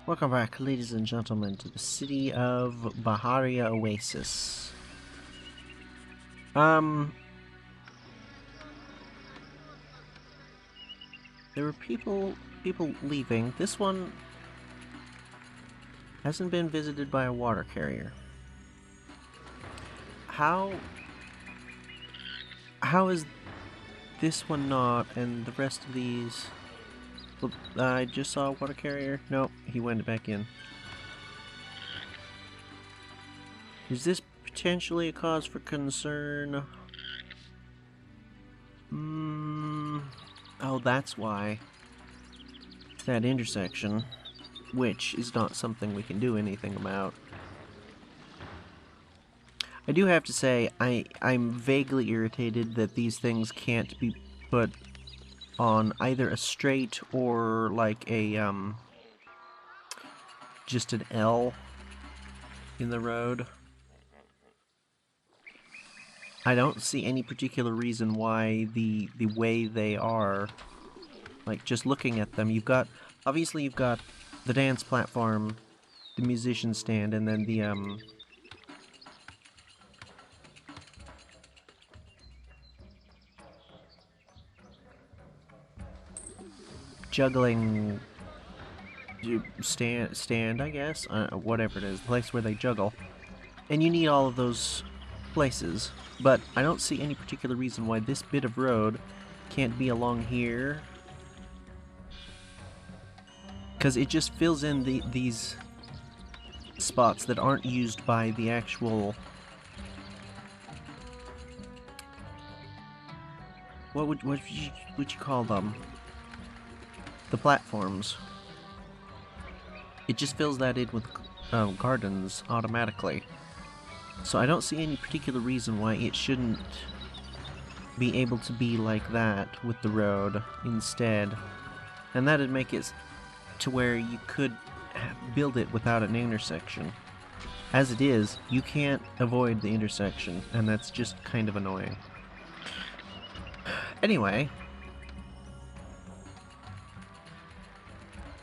Welcome back, ladies and gentlemen, to the city of Baharia Oasis. There were people leaving. This one hasn't been visited by a water carrier. How is this one not, and the rest of these? Well, I just saw a water carrier. Nope, he went back in. Is this potentially a cause for concern? Oh, that's why. That intersection, which is not something we can do anything about. I do have to say, I'm vaguely irritated that these things can't be put on either a straight or like a, just an L in the road. I don't see any particular reason why the way they are, like, just looking at them, obviously you've got the dance platform, the musician stand, and then the, juggling stand, I guess? Whatever it is, the place where they juggle. And you need all of those places, but I don't see any particular reason why this bit of road can't be along here. Because it just fills in these spots that aren't used by the actual... What would you call them? The platforms. It just fills that in with gardens automatically. So I don't see any particular reason why it shouldn't be able to be like that with the road instead. And that'd make it to where you could build it without an intersection. As it is, you can't avoid the intersection, and that's just kind of annoying. Anyway,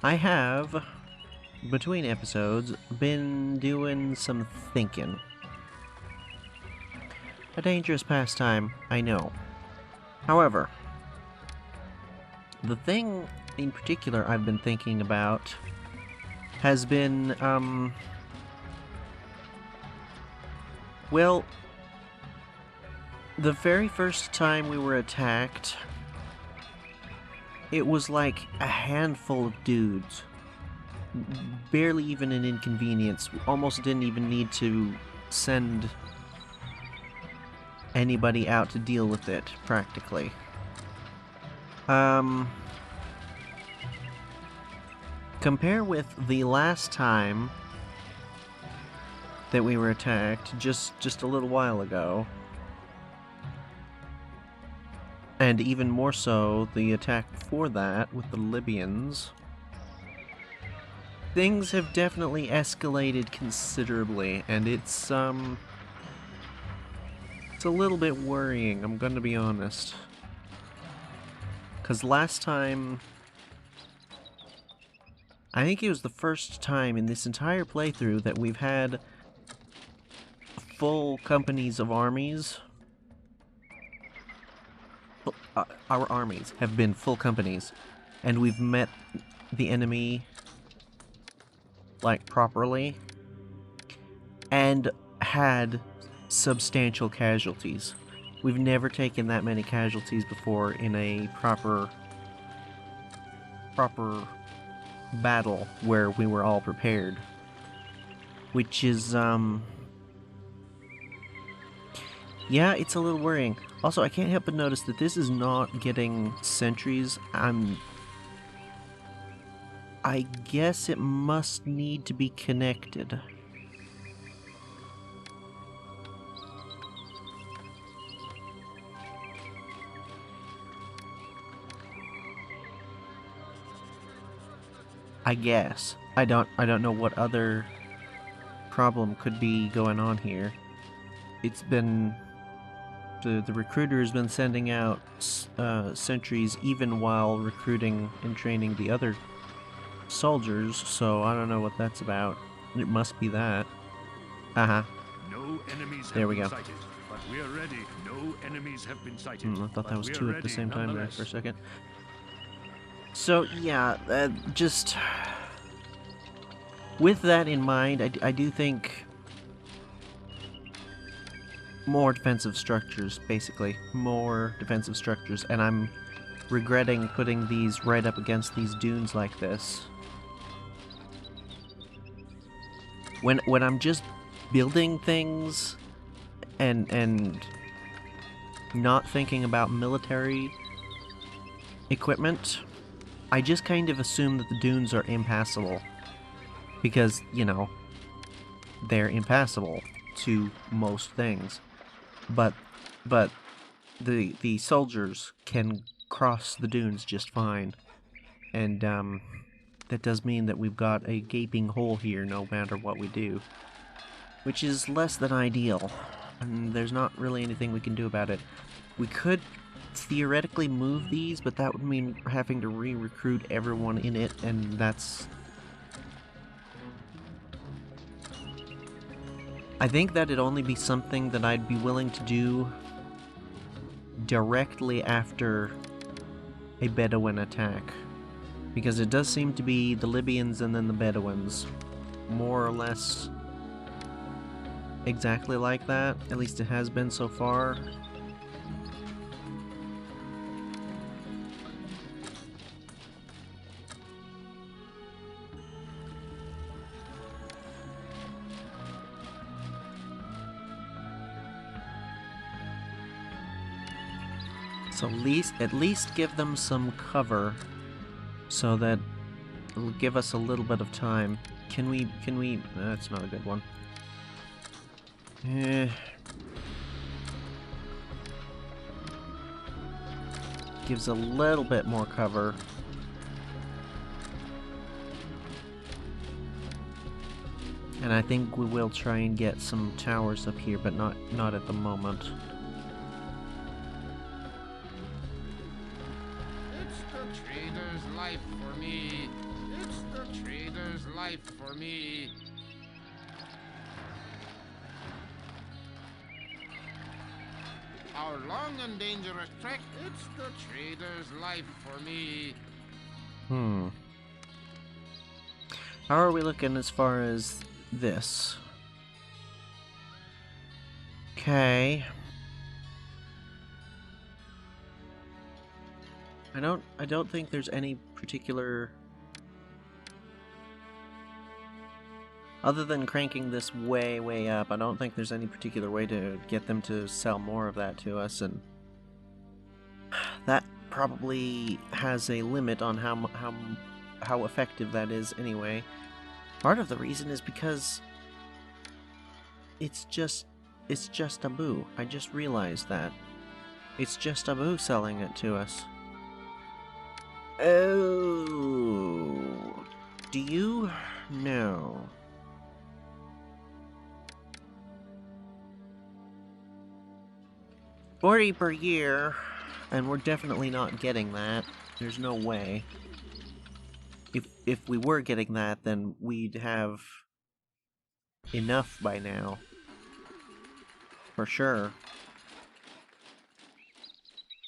I have, between episodes, been doing some thinking. A dangerous pastime, I know. However, the thing in particular I've been thinking about has been, well, the very first time we were attacked, it was like a handful of dudes. Barely even an inconvenience. Almost didn't even need to send anybody out to deal with it, practically. Compare with the last time that we were attacked, just a little while ago. And even more so, the attack before that with the Libyans. Things have definitely escalated considerably, and it's a little bit worrying, I'm gonna be honest. 'Cause last time, I think it was the first time in this entire playthrough that we've had full companies of armies. Our armies have been full companies, and we've met the enemy, like, properly, and had substantial casualties. We've never taken that many casualties before in a proper battle where we were all prepared. Which is, yeah, it's a little worrying. Also, I can't help but notice that this is not getting sentries. I guess it must need to be connected. I guess. I don't know what other problem could be going on here. It's been... The recruiter has been sending out sentries even while recruiting and training the other soldiers, so I don't know what that's about. It must be that. Uh-huh. No enemies There have we been go. sighted, but we are ready. No enemies have been sighted. I thought but that was we are two at the ready same time there nonetheless. for a second. So, yeah, just... With that in mind, I do think... More defensive structures, basically. More defensive structures, and I'm regretting putting these right up against these dunes like this. When I'm just building things and not thinking about military equipment, I just kind of assume that the dunes are impassable. Because, you know, they're impassable to most things. But the soldiers can cross the dunes just fine. And that does mean that we've got a gaping hole here no matter what we do. Which is less than ideal. And there's not really anything we can do about it. We could theoretically move these, but that would mean having to re-recruit everyone in it, and that's... I think that'd only be something that I'd be willing to do directly after a Bedouin attack. Because it does seem to be the Libyans and then the Bedouins. More or less exactly like that. At least it has been so far. So at least give them some cover so that it'll give us a little bit of time. Can we, that's not a good one. Gives a little bit more cover. And I think we will try and get some towers up here, but not at the moment. It's the trader's life for me. It's the trader's life for me. Our long and dangerous trek, it's the trader's life for me. How are we looking as far as this? Okay. I don't think there's any particular... Other than cranking this way up, I don't think there's any particular way to get them to sell more of that to us, and that probably has a limit on how effective that is anyway. Part of the reason is because it's just Abu. I just realized that. It's just Abu selling it to us. Oh, do you? No. $40 per year, and we're definitely not getting that. There's no way. If we were getting that, then we'd have enough by now. For sure.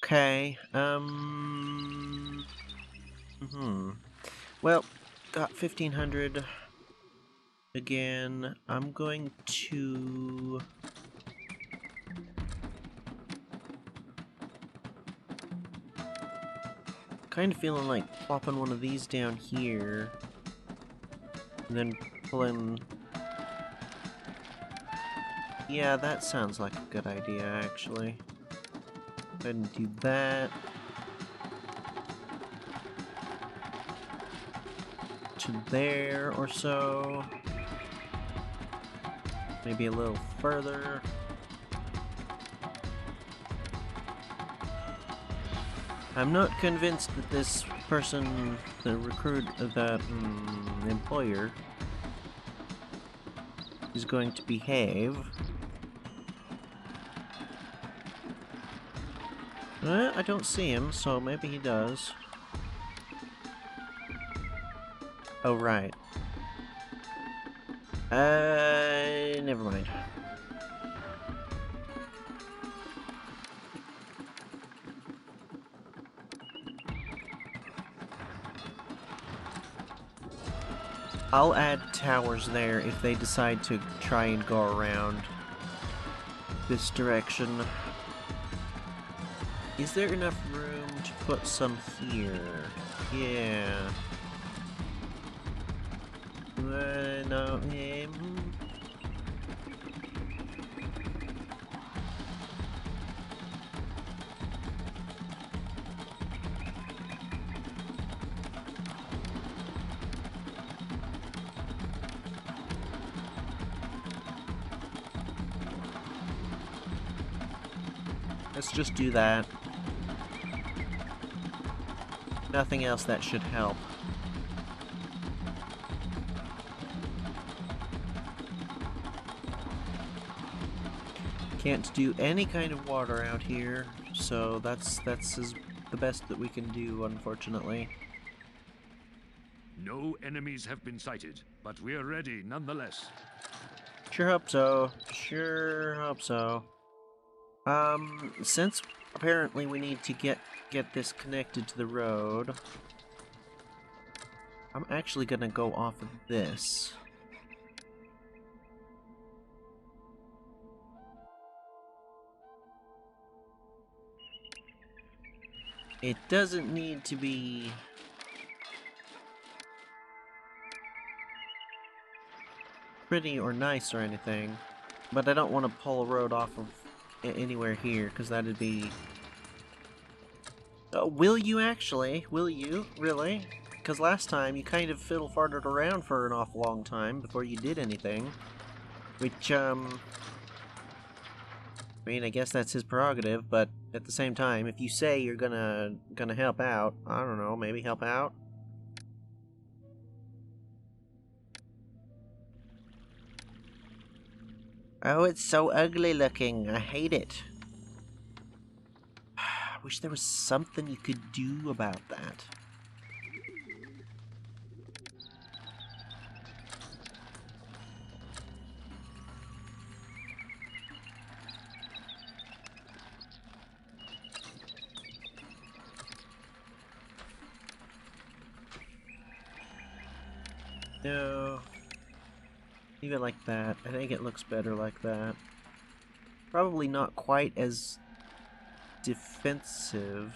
Okay, Well, got 1,500 again. I'm going to... kind of feeling like plopping one of these down here. And then pulling... Yeah, that sounds like a good idea, actually. Go ahead and do that. To there or so. Maybe a little further. I'm not convinced that this person, the employer, is going to behave. I don't see him, so maybe he does. Oh, right. Never mind. I'll add towers there if they decide to try and go around this direction. Is there enough room to put some here? Yeah. No. Let's just do that. Nothing else that should help. Can't do any kind of water out here, so that's the best that we can do, unfortunately. No enemies have been sighted, but we are ready nonetheless. Sure hope so. Sure hope so. Since apparently we need to get this connected to the road, I'm actually gonna go off of this. It doesn't need to be pretty or nice or anything, but I don't want to pull a road off of anywhere here, because that'd be... will you actually? Will you? Really? Because last time you kind of fiddle-farted around for an awful long time before you did anything. Which, I mean, I guess that's his prerogative, but at the same time, if you say you're gonna help out, I don't know, maybe help out? Oh, it's so ugly looking. I hate it. I wish there was something you could do about that. No. Even like that. I think it looks better like that. Probably not quite as defensive.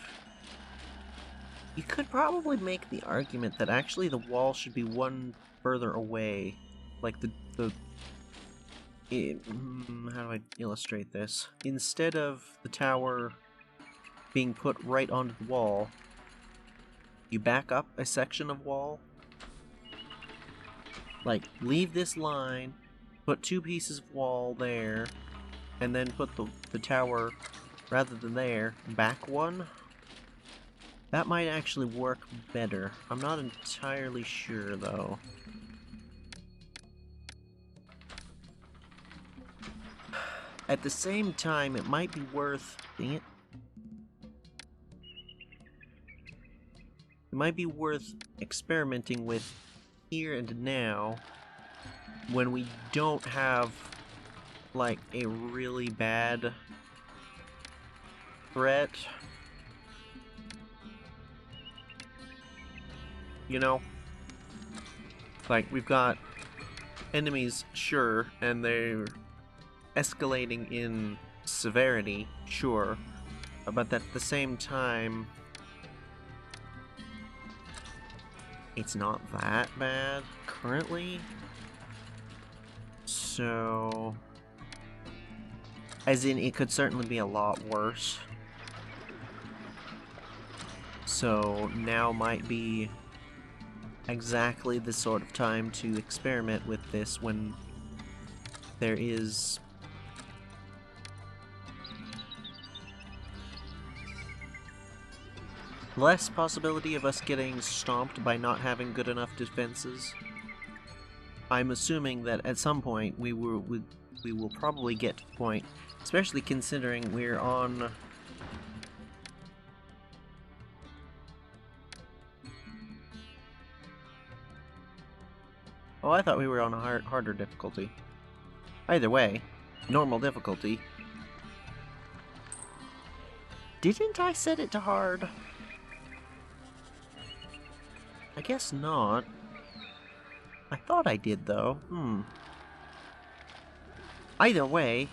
You could probably make the argument that actually the wall should be one further away. Like how do I illustrate this? Instead of the tower being put right onto the wall, you back up a section of wall. Like, leave this line, put 2 pieces of wall there, and then put the tower, rather than there, back one. That might actually work better. I'm not entirely sure, though. At the same time, it might be worth... Dang it. It might be worth experimenting with here and now when we don't have like a really bad threat. You know? Like, we've got enemies, sure, and they're escalating in severity, sure, but at the same time, it's not that bad currently. So, as in, it could certainly be a lot worse. So now might be exactly the sort of time to experiment with this, when there is less possibility of us getting stomped by not having good enough defenses. I'm assuming that at some point we will probably get to the point, especially considering we're on Oh, I thought we were on a harder difficulty. Either way, normal difficulty. Didn't I set it to hard? I guess not. I thought I did, though. Either way,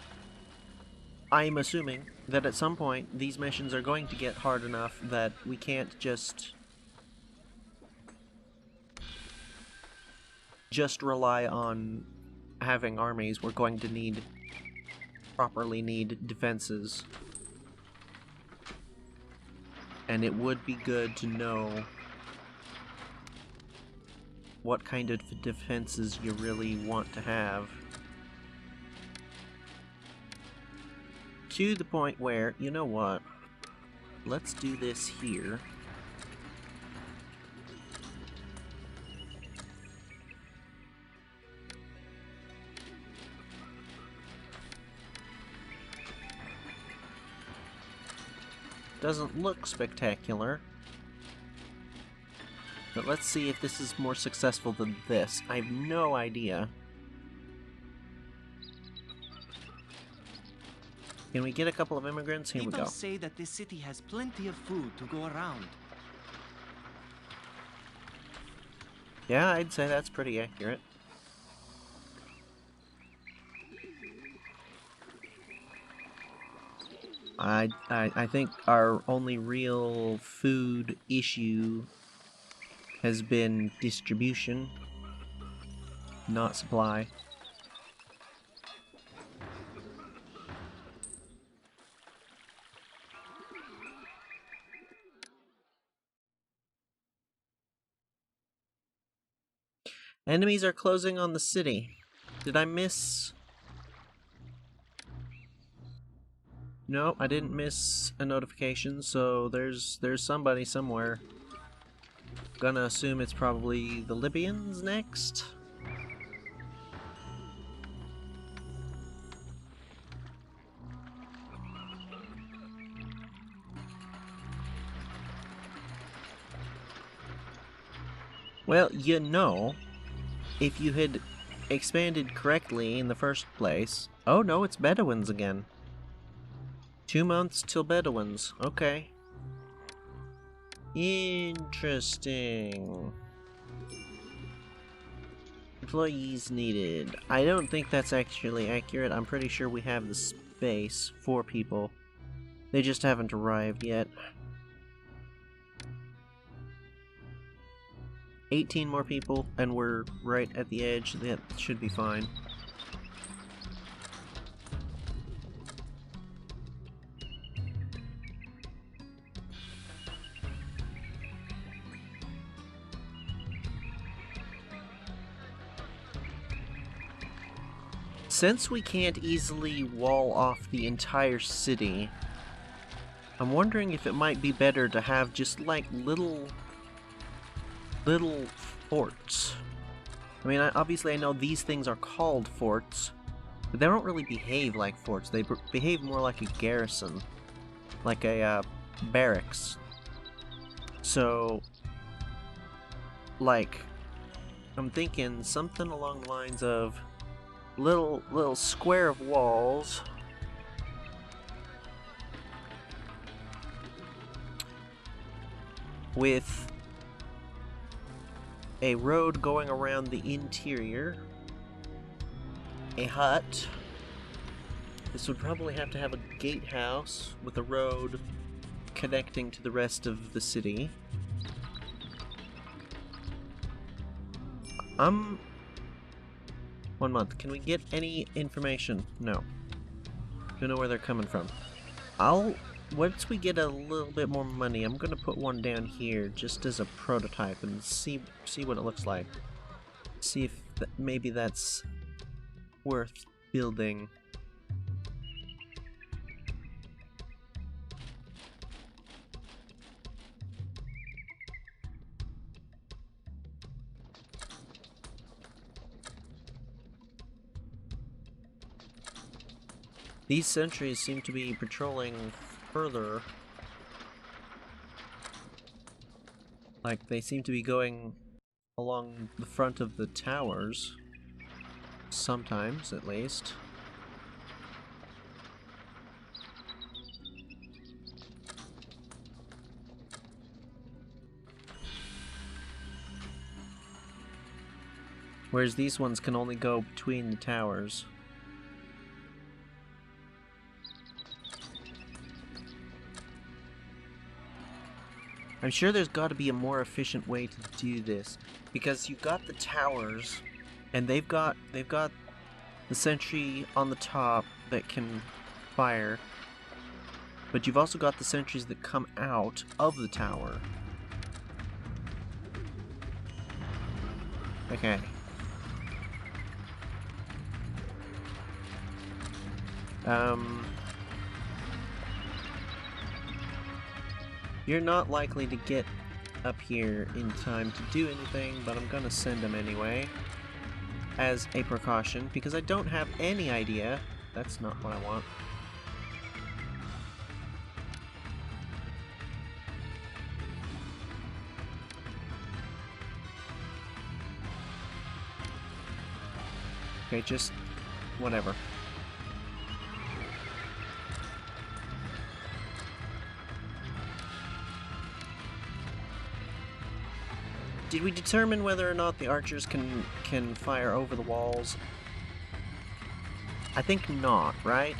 I'm assuming that at some point these missions are going to get hard enough that we can't just rely on having armies. We're going to properly need defenses. And it would be good to know what kind of defenses you really want to have. To the point where, you know what? Let's do this here. Doesn't look spectacular. But let's see if this is more successful than this. I have no idea. Can we get a couple of immigrants? Here we go. People say that this city has plenty of food to go around. Yeah, I'd say that's pretty accurate. I think our only real food issue has been distribution, not supply. Enemies are closing on the city. Did I miss? No, I didn't miss a notification, so there's somebody somewhere. Gonna assume it's probably the Libyans next. Well, you know, if you had expanded correctly in the first place... Oh no, it's Bedouins again. 2 months till Bedouins. Okay. Interesting. Employees needed. I don't think that's actually accurate. I'm pretty sure we have the space for people. They just haven't arrived yet. 18 more people, and we're right at the edge. That should be fine. Since we can't easily wall off the entire city, I'm wondering if it might be better to have just like little forts. I mean, obviously I know these things are called forts, but they don't really behave like forts. They behave more like a garrison, like a barracks. So, like, I'm thinking something along the lines of little square of walls with a road going around the interior, a hut. This would probably have to have a gatehouse with a road connecting to the rest of the city. 1 month. Can we get any information? No. Don't know where they're coming from. Once we get a little bit more money, I'm gonna put one down here just as a prototype and see what it looks like. See if maybe that's worth building. These sentries seem to be patrolling further. Like, they seem to be going along the front of the towers. Sometimes, at least. Whereas these ones can only go between the towers. I'm sure there's got to be a more efficient way to do this, because you've got the towers, and they've got the sentry on the top that can fire, but you've also got the sentries that come out of the tower. Okay. You're not likely to get up here in time to do anything, but I'm gonna send them anyway, as a precaution, because I don't have any idea. That's not what I want. Okay, just whatever. Did we determine whether or not the archers can fire over the walls? I think not, right?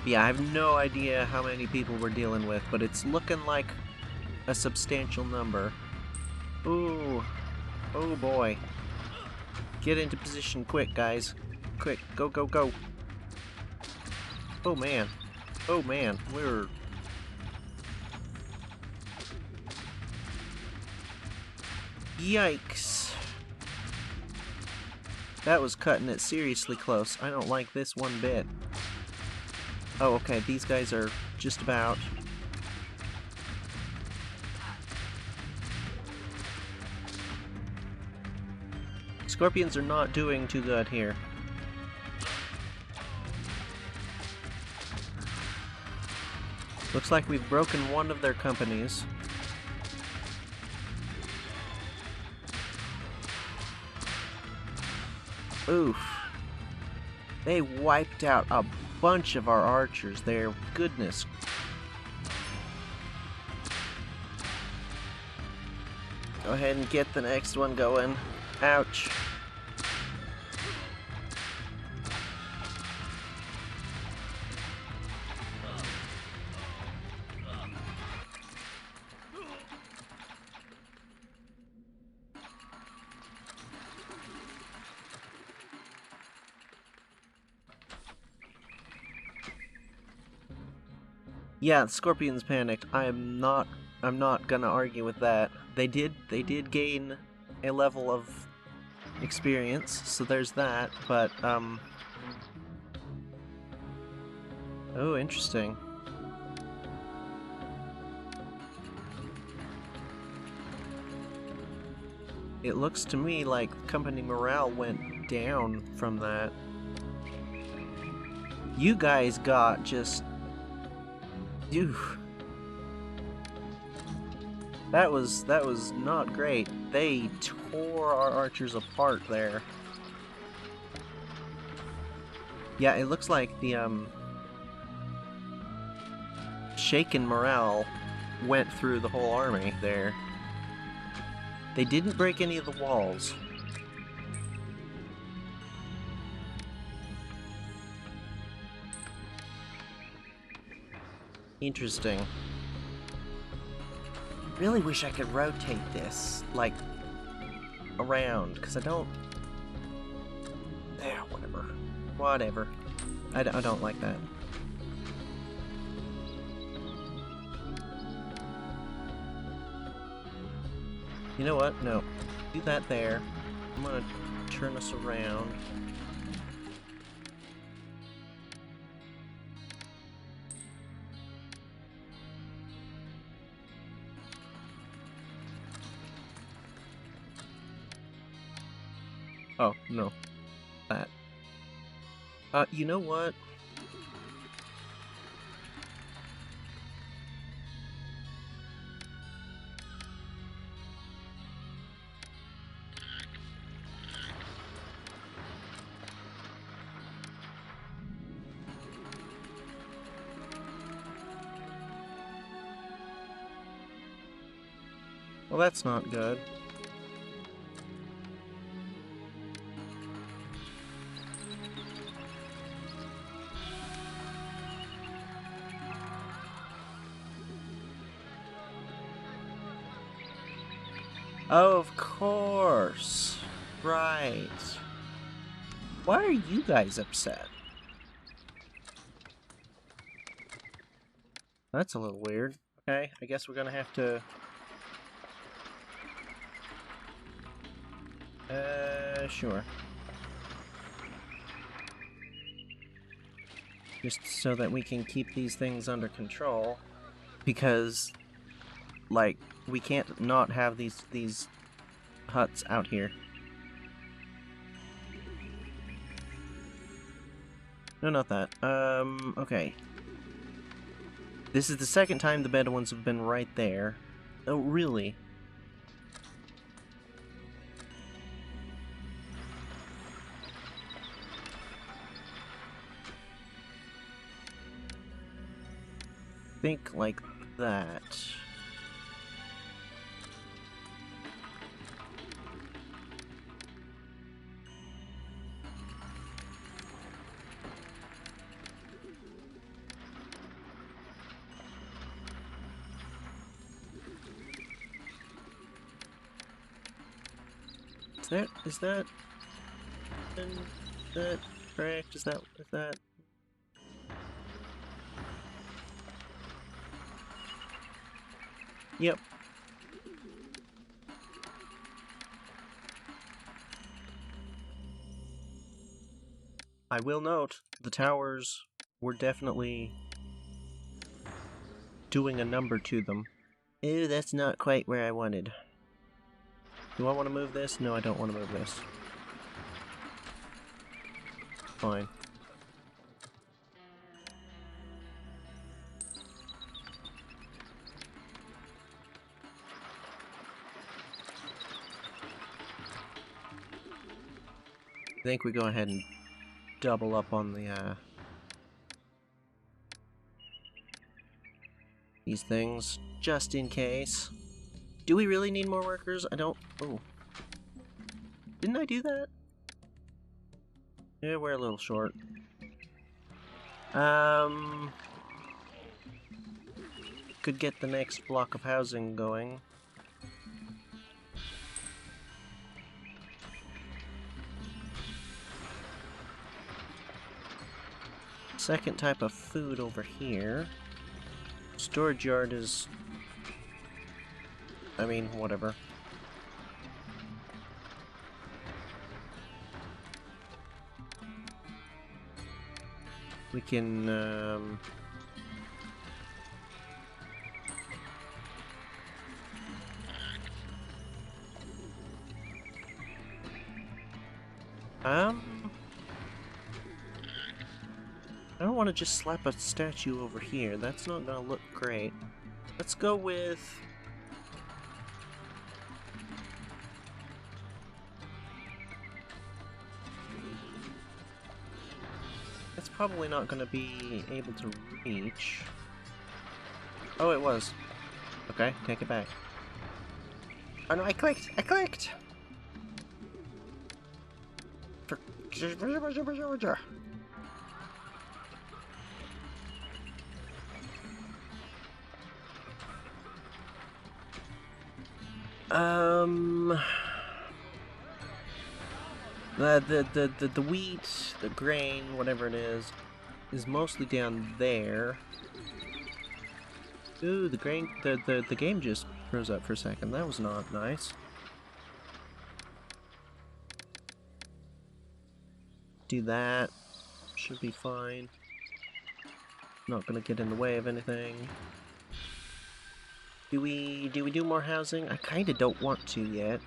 Yeah, I have no idea how many people we're dealing with, but it's looking like a substantial number. Ooh. Oh boy. Get into position quick, guys. Quick, go, go, go. Oh man. Oh man, we're... Yikes. That was cutting it seriously close. I don't like this one bit. Oh, okay, these guys are just about... Scorpions are not doing too good here. Looks like we've broken one of their companies. Oof. They wiped out a bunch of our archers there. Goodness. Go ahead and get the next one going. Ouch. Yeah, Scorpions panicked. I'm not gonna argue with that. They did gain a level of experience, so there's that, but oh, interesting. It looks to me like company morale went down from that. You guys got just... Oof. That was not great. They tore our archers apart there. Yeah, it looks like the shaken morale went through the whole army there. They didn't break any of the walls. Interesting. Really wish I could rotate this, like, around, because I don't... Yeah, whatever. Whatever. I don't like that. You know what? No. Do that there. I'm gonna turn us around. Oh, no. That. You know what? Well, that's not good. Oh, of course. Right. Why are you guys upset? That's a little weird. Okay, I guess we're gonna have to... sure. Just so that we can keep these things under control. Because, like, we can't not have these huts out here. No, not that. Okay. This is the second time the Bedouins have been right there. Oh, really? Think like that. Is that correct? Is that? Yep. I will note, the towers were definitely doing a number to them. Ew, that's not quite where I wanted. Do I want to move this? No, I don't want to move this. Fine. I think we go ahead and double up on the, these things, just in case. Do we really need more workers? I don't... Oh. Didn't I do that? Yeah, we're a little short. Could get the next block of housing going. Second type of food over here. Storage yard is... I mean, whatever. We can, I don't want to just slap a statue over here. That's not gonna look great. Let's go with... That's probably not gonna be able to reach. Oh, it was. Okay, take it back. Oh no, I clicked! I clicked! The wheat, the grain, whatever it is mostly down there. Ooh, the grain, the game just froze up for a second. That was not nice. Do that. Should be fine. Not gonna get in the way of anything. Do we do more housing? I kinda don't want to yet.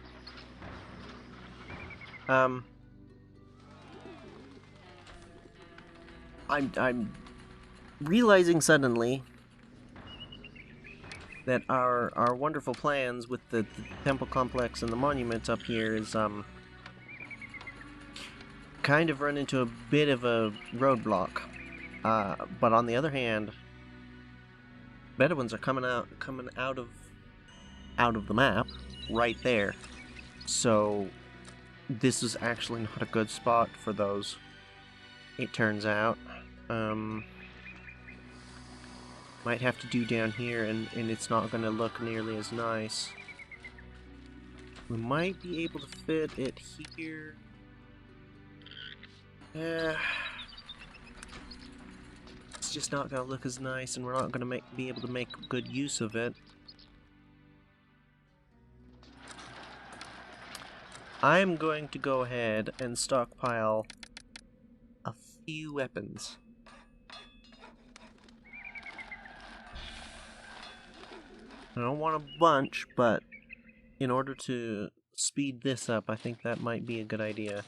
I'm realizing suddenly that our wonderful plans with the temple complex and the monuments up here is kind of run into a bit of a roadblock. But on the other hand, Bedouins are coming out of out of the map right there. So this is actually not a good spot for those, it turns out. Might have to do down here, and it's not going to look nearly as nice. We might be able to fit it here. It's just not going to look as nice, and we're not going to be able to make good use of it. I'm going to go ahead and stockpile a few weapons. I don't want a bunch, but in order to speed this up, I think that might be a good idea.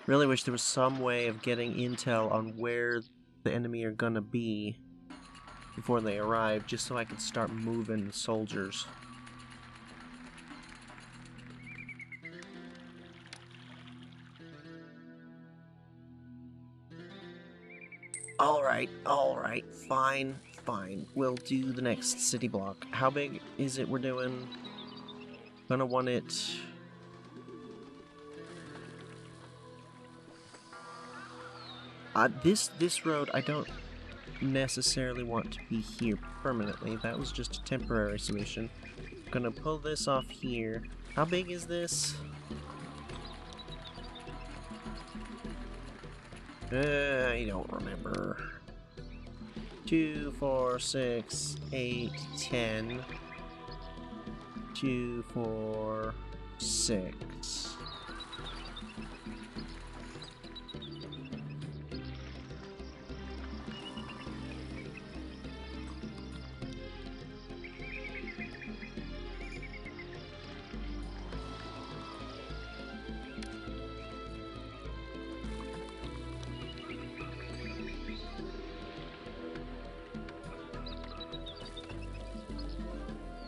Really wish there was some way of getting intel on where the enemy are gonna be before they arrive, just so I can start moving the soldiers. Alright, fine. We'll do the next city block. How big is it we're doing? Gonna want it... This road I don't necessarily want to be here permanently. That was just a temporary solution. Gonna pull this off here. How big is this? I don't remember. 2, 4, 6, 8, 10. 2, 4, 6.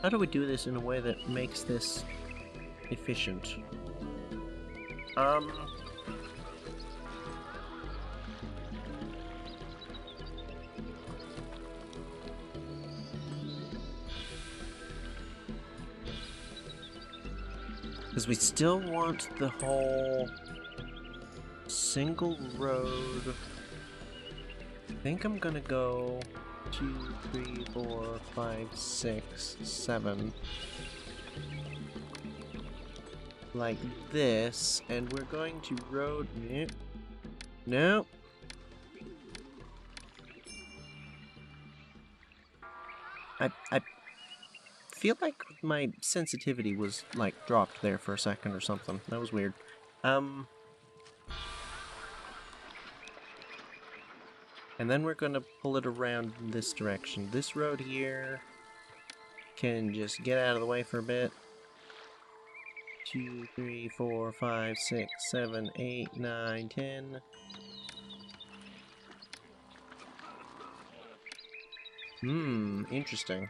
How do we do this in a way that makes this efficient? Because we still want the whole single road. I think I'm gonna go 2, 3, 4, 5, 6, 7. Like this, and we're going to road... No. I feel like my sensitivity was, like, dropped there for a second or something. That was weird. And then we're gonna pull it around in this direction. This road here can just get out of the way for a bit. 2, 3, 4, 5, 6, 7, 8, 9, 10. Interesting.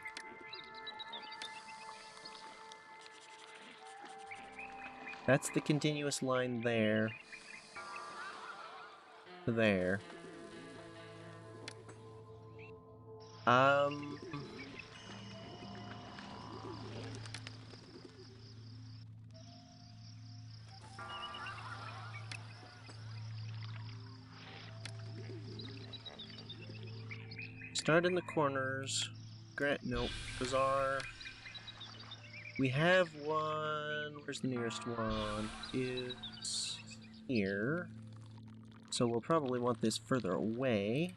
That's the continuous line there. To there. Start in the corners. Nope. Bazaar. We have one. Where's the nearest one? Is here. So we'll probably want this further away.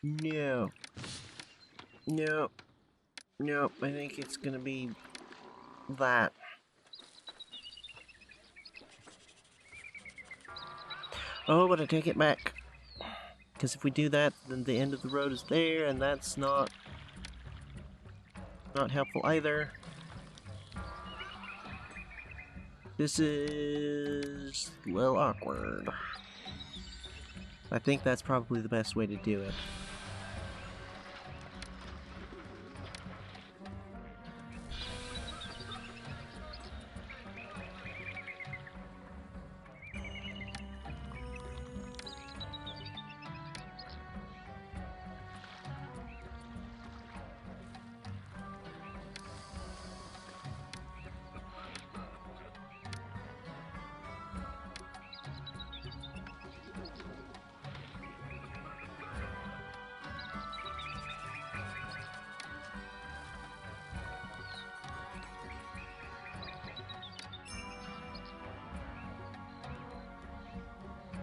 No. Nope, I think it's gonna be that. Oh, but I take it back. Because if we do that, then the end of the road is there, and that's not Not helpful either. This is a little awkward. I think that's probably the best way to do it.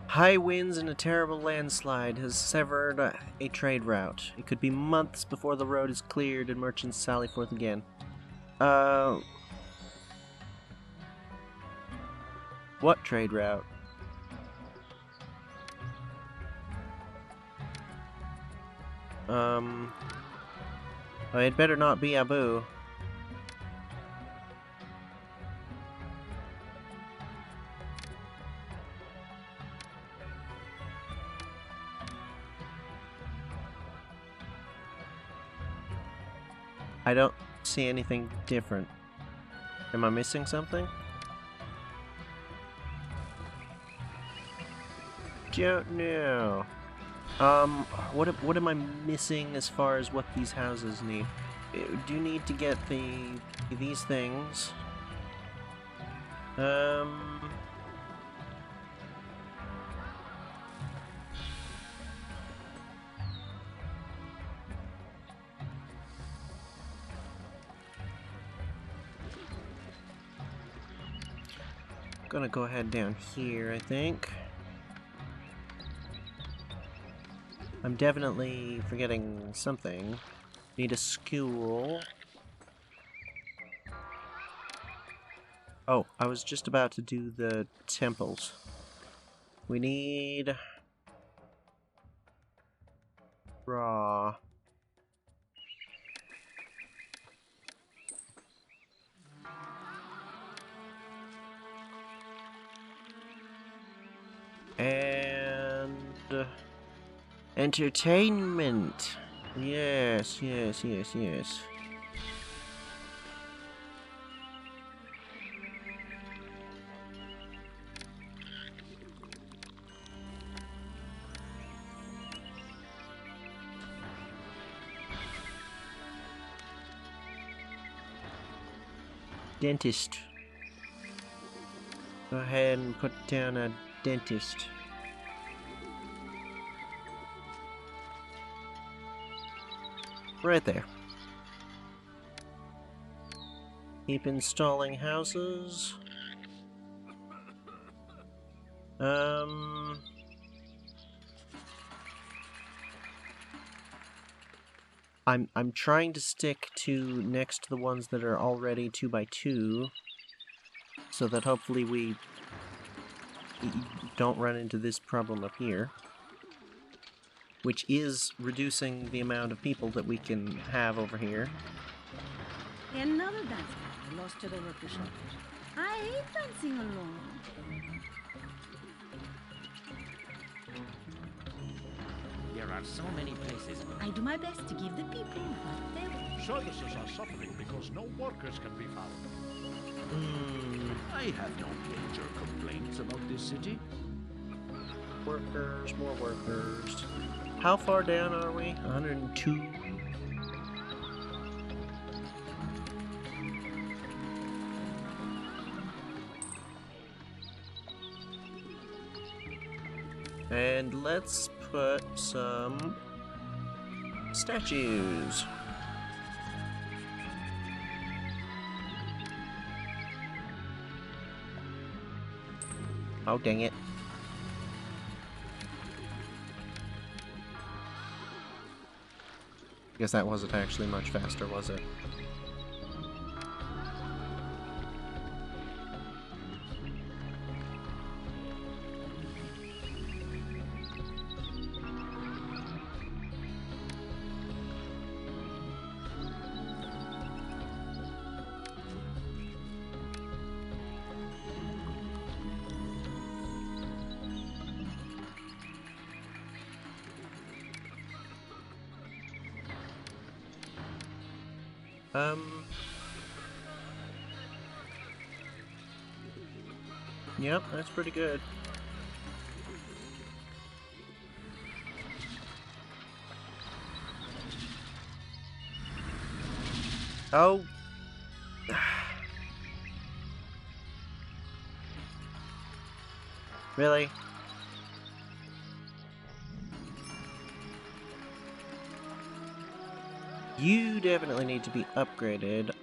High winds and a terrible landslide has severed a trade route. It could be months before the road is cleared and merchants sally forth again. What trade route? Well, it better not be Abu. I don't see anything different. Am I missing something? Don't know. What am I missing as far as what these houses need? Do you need to get these things? Gonna go ahead down here, I think. I'm definitely forgetting something. Need a school. Oh, I was just about to do the temples. We need raw. And entertainment. Yes, yes, yes, yes. Dentist. Go ahead and put down a dentist. Right there. Keep installing houses. I'm trying to stick to next to the ones that are already 2x2, so that hopefully we don't run into this problem up here, which is reducing the amount of people that we can have over here. Another dance I lost to the worker shortage. I hate dancing alone. There are so many places. I do my best to give the people what they want. Services are suffering because no workers can be found. I have no major complaints about this city. Workers, more workers. How far down are we? 102. And let's put some statues. Oh, dang it. Guess that wasn't actually much faster, was it? Yep, that's pretty good. Oh. Really? You definitely need to be upgraded.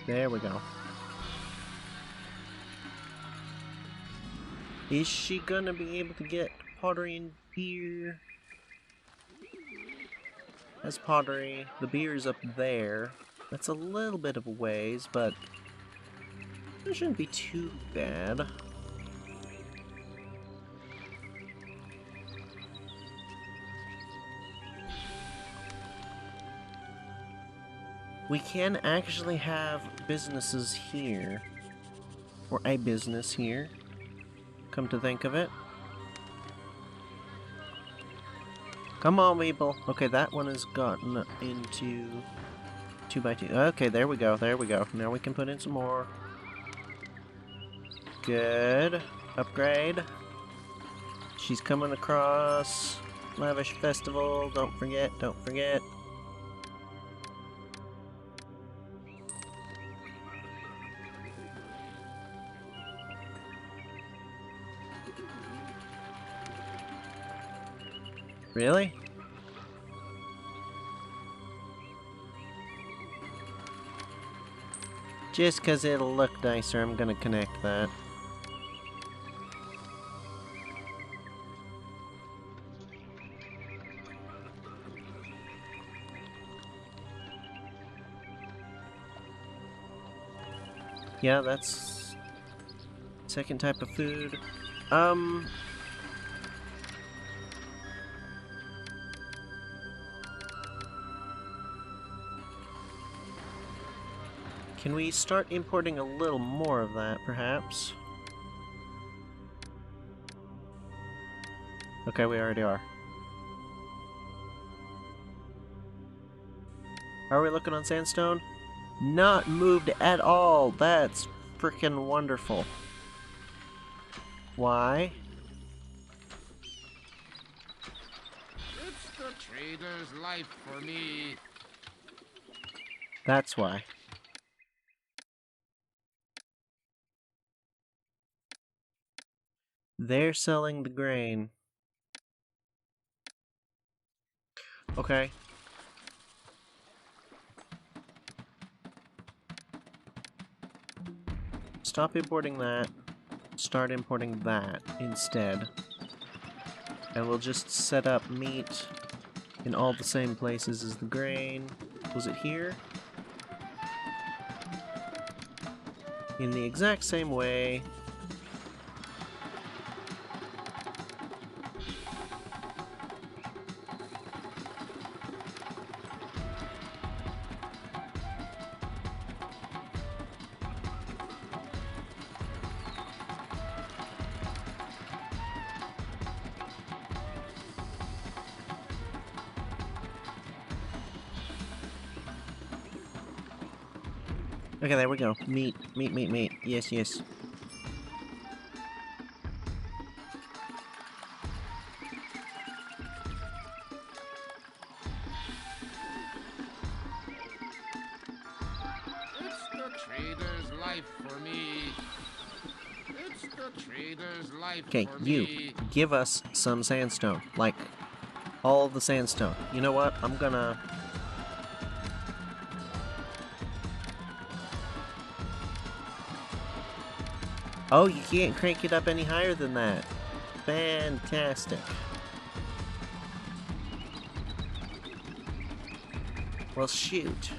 There we go. Is she gonna be able to get pottery and beer? That's pottery. The beer is up there. That's a little bit of a ways, but it shouldn't be too bad. We can actually have businesses here. Or a business here. Come to think of it. Come on, people. Okay, that one has gotten into 2x2. Okay, there we go, there we go. Now we can put in some more. Good. Upgrade. She's coming across. Lavish Festival. Don't forget, don't forget. Really? Just because it'll look nicer, I'm gonna connect that. Yeah, that's second type of food. Can we start importing a little more of that, perhaps? Okay, we already are. Are we looking on sandstone? Not moved at all! That's freaking wonderful. Why? It's the trader's life for me. That's why. They're selling the grain. Okay. Stop importing that. Start importing that instead. And we'll just set up meat in all the same places as the grain. Was it here? In the exact same way. Okay, there we go. Meat, meat, meat, meat. Yes, yes. It's the trader's life for me. It's the trader's life Okay, for you. me. Give us some sandstone. Like, all of the sandstone. You know what? I'm gonna... Oh, you can't crank it up any higher than that. Fantastic. Well, shoot.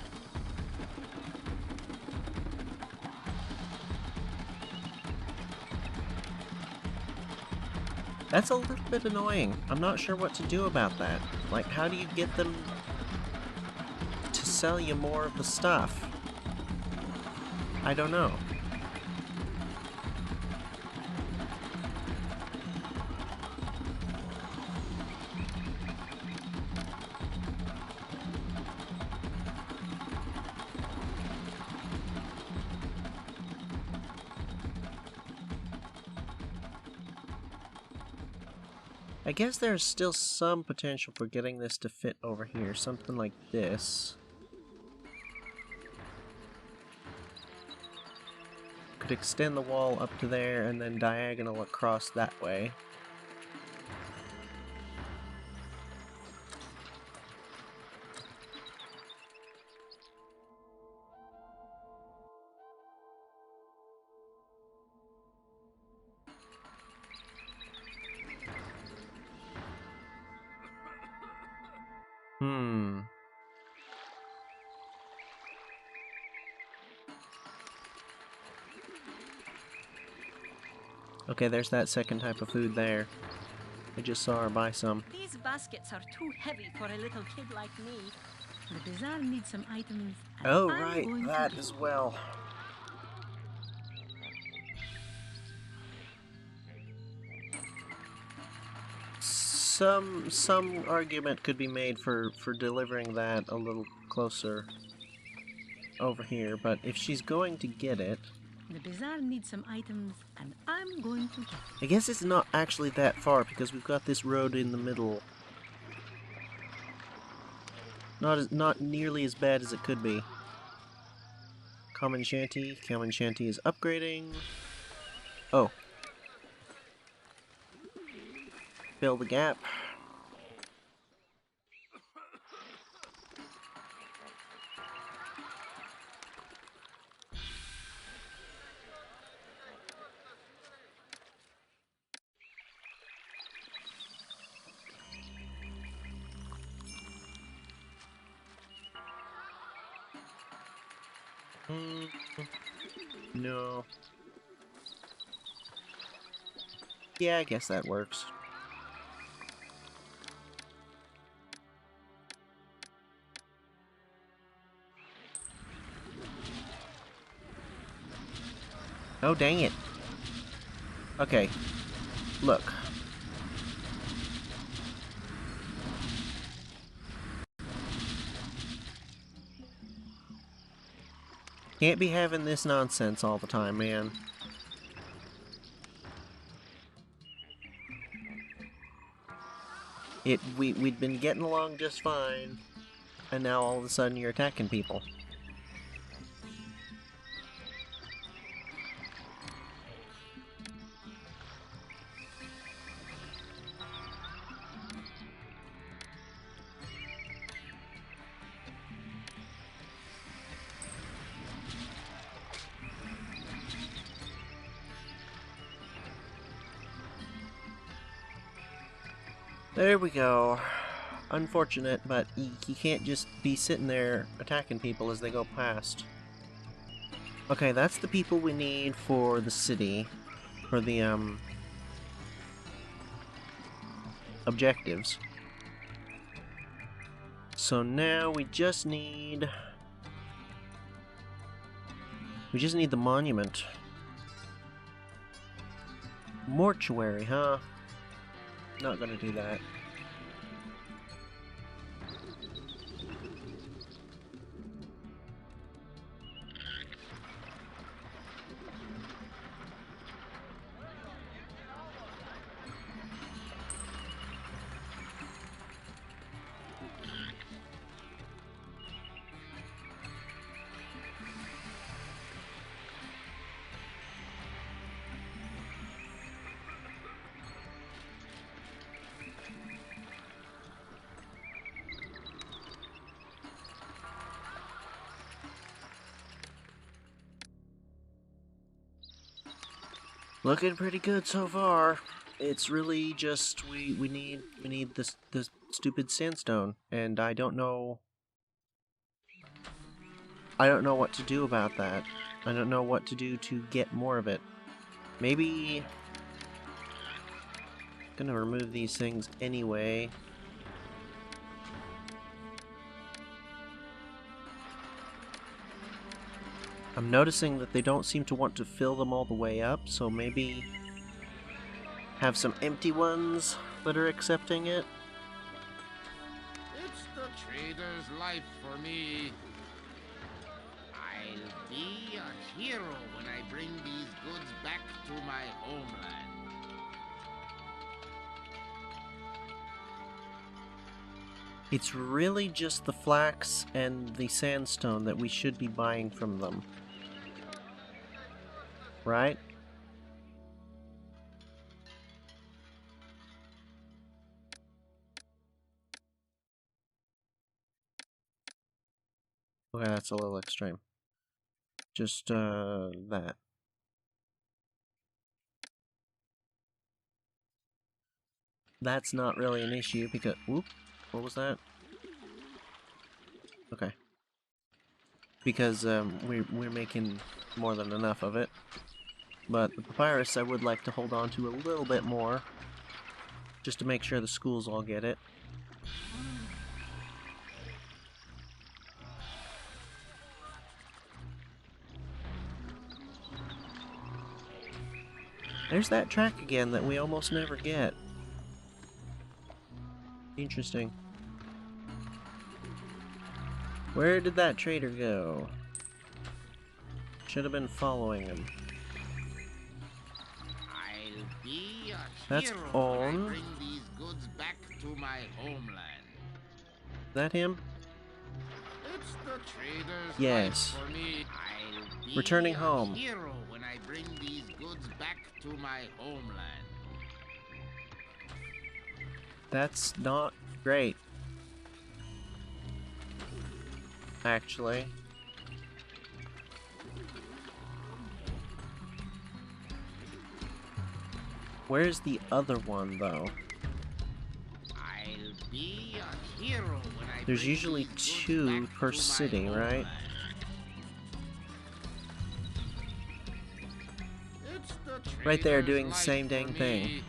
That's a little bit annoying. I'm not sure what to do about that. Like, how do you get them to sell you more of the stuff. I don't know. I guess there's still some potential for getting this to fit over here, something like this. Could extend the wall up to there and then diagonal across that way. Okay, there's that second type of food there. I just saw her buy some. These baskets are too heavy for a little kid like me. The bazaar needs some items. And Oh, I'm right, going to that get as well. Some argument could be made for delivering that a little closer over here, but if she's going to get it, The bazaar needs some items, and I'm going to get I guess it's not actually that far because we've got this road in the middle. Not nearly as bad as it could be. Common shanty is upgrading. Oh. Fill the gap. No. Yeah, I guess that works. Oh, dang it. Okay. Look. Can't be having this nonsense all the time, man. We'd been getting along just fine, and now all of a sudden you're attacking people. There we go. Unfortunate, but you can't just be sitting there attacking people as they go past. Okay, that's the people we need for the city. For the, objectives. So now we just need the monument. Mortuary, huh? Not gonna do that. Looking pretty good so far. It's really just we need this stupid sandstone, and I don't know what to do about that. I don't know what to do to get more of it. Maybe gonna remove these things anyway. I'm noticing that they don't seem to want to fill them all the way up, so maybe have some empty ones that are accepting it. It's the trader's life for me. I'll be a hero when I bring these goods back to my homeland. It's really just the flax and the sandstone that we should be buying from them. Right? Okay, that's a little extreme. Just, that. That's not really an issue because... Whoop! What was that? Okay. Because, we're making more than enough of it. But the papyrus I would like to hold on to a little bit more. Just to make sure the schools all get it. There's that track again that we almost never get. Interesting. Where did that trader go? Should have been following him. I'll be a That's hero on. when I bring these goods back to my homeland. Is that him? It's the trader's Yes. life for me. I'll be Returning a home. hero when I bring these goods back to my homeland. That's not great. Actually. Where's the other one, though? I'll be a hero when I There's bring usually these goods 2 back per to my city, right? homeland. It's the Right there, trader's doing the life same for dang thing. me.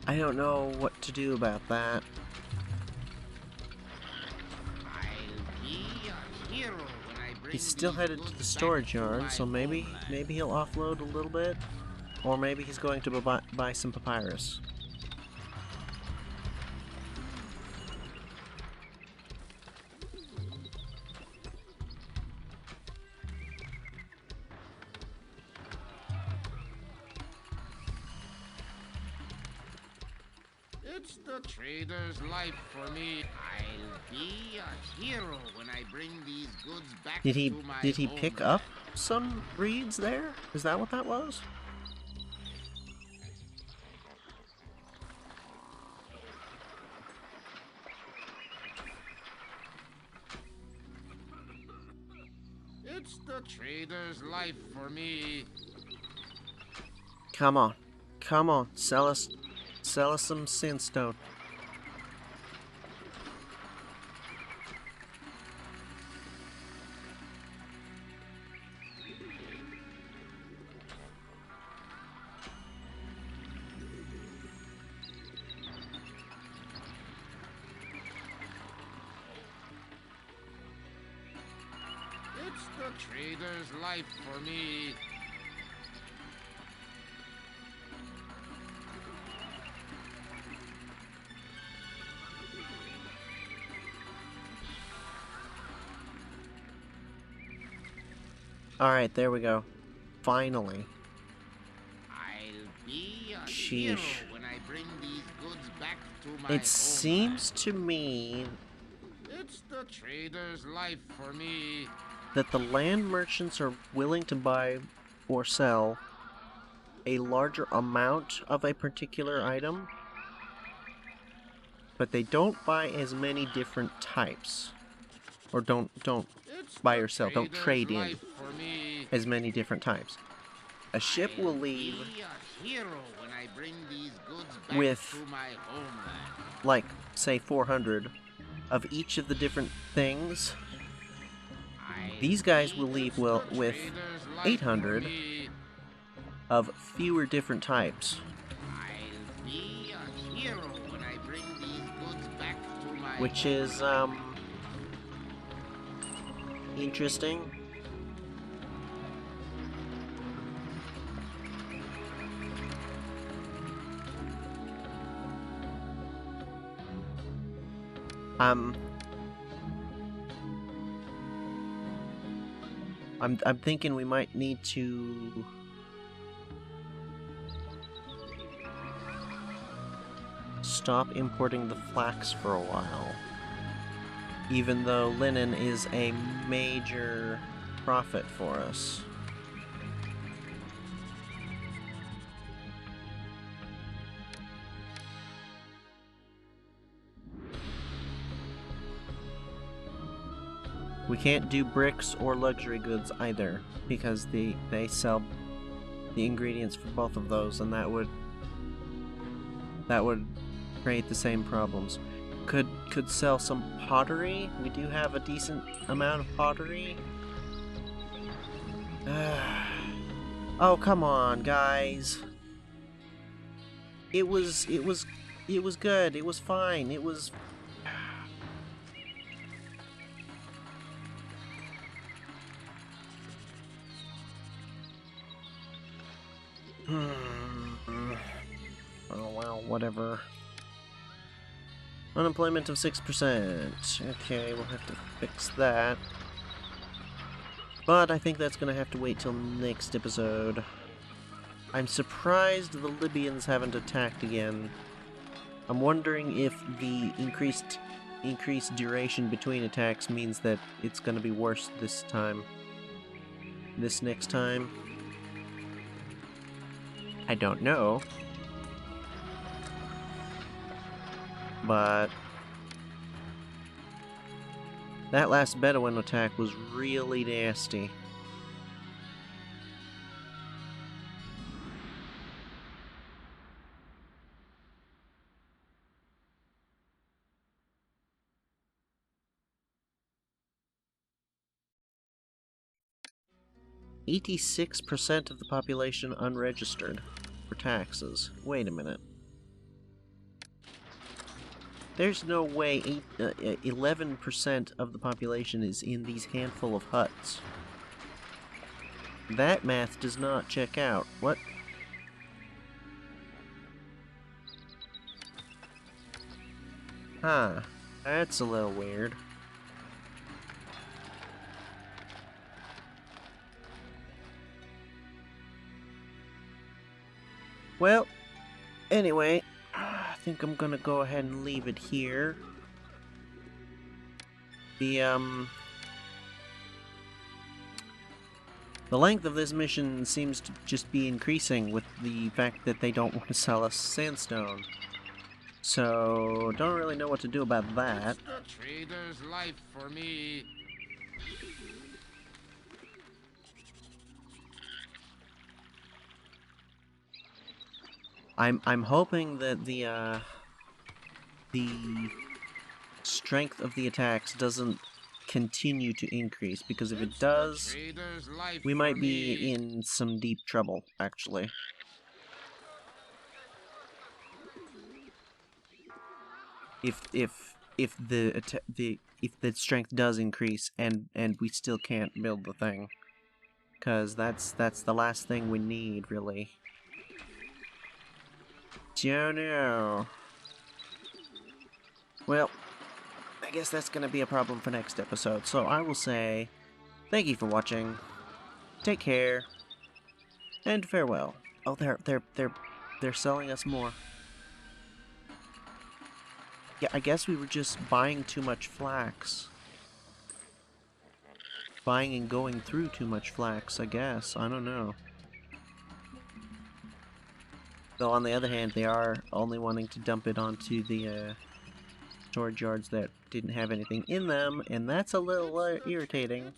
I don't know what to do about that. I'll be a hero when I bring He's still these headed to goods the storage back to yard, my so maybe homeland. he'll offload a little bit. Or maybe he's going to buy some papyrus. It's the trader's life for me. I'll be a hero when I bring these goods back Did he to my pick homeland. up some reeds there? Is that what that was? It's the trader's life for me. Come on. Come on. Sell us some sandstone. It's the trader's life for me. Alright, there we go. Finally. I'll be a Sheesh. hero when I bring these goods back to my It seems to me It's the trader's life for me. That the land merchants are willing to buy or sell a larger amount of a particular item, but they don't buy as many different types. Or don't It's buy the or sell, don't trader's trade in life for me. as many different types. A ship will I'll leave be a hero when I bring these goods back with, to my homeland. like, say 400 of each of the different things. These guys will leave with 800 of fewer different types, I'll be a hero when I bring these goods back to my which is interesting. I'm thinking we might need to stop importing the flax for a while. Even though linen is a major profit for us. We can't do bricks or luxury goods either, because they sell the ingredients for both of those, and that would create the same problems. Could sell some pottery. We do have a decent amount of pottery. Oh, come on, guys. It was good. It was fine. It was oh well, whatever. Unemployment of 6%. Okay, we'll have to fix that. But I think that's gonna have to wait till next episode. I'm surprised the Libyans haven't attacked again. I'm wondering if the increased duration between attacks means that it's gonna be worse this time. This next time. I don't know. But that last Bedouin attack was really nasty. "86% of the population unregistered for taxes." Wait a minute. There's no way 11% of the population is in these handful of huts. That math does not check out. What? Huh. That's a little weird. Well, anyway, I think I'm gonna go ahead and leave it here. The length of this mission seems to just be increasing with the fact that they don't want to sell us sandstone. So, don't really know what to do about that. It's the trader's life for me. I'm hoping that the strength of the attacks doesn't continue to increase, because if it does, we might be in some deep trouble, actually. If the strength does increase and we still can't build the thing, because that's the last thing we need, really. Don't know. Well, I guess that's gonna be a problem for next episode, so I will say thank you for watching, take care, and farewell. Oh, they're selling us more. Yeah, I guess we were just buying too much flax. Buying and going through too much flax, I guess. I don't know. Though on the other hand, they are only wanting to dump it onto the storage yards that didn't have anything in them, and that's a little irritating.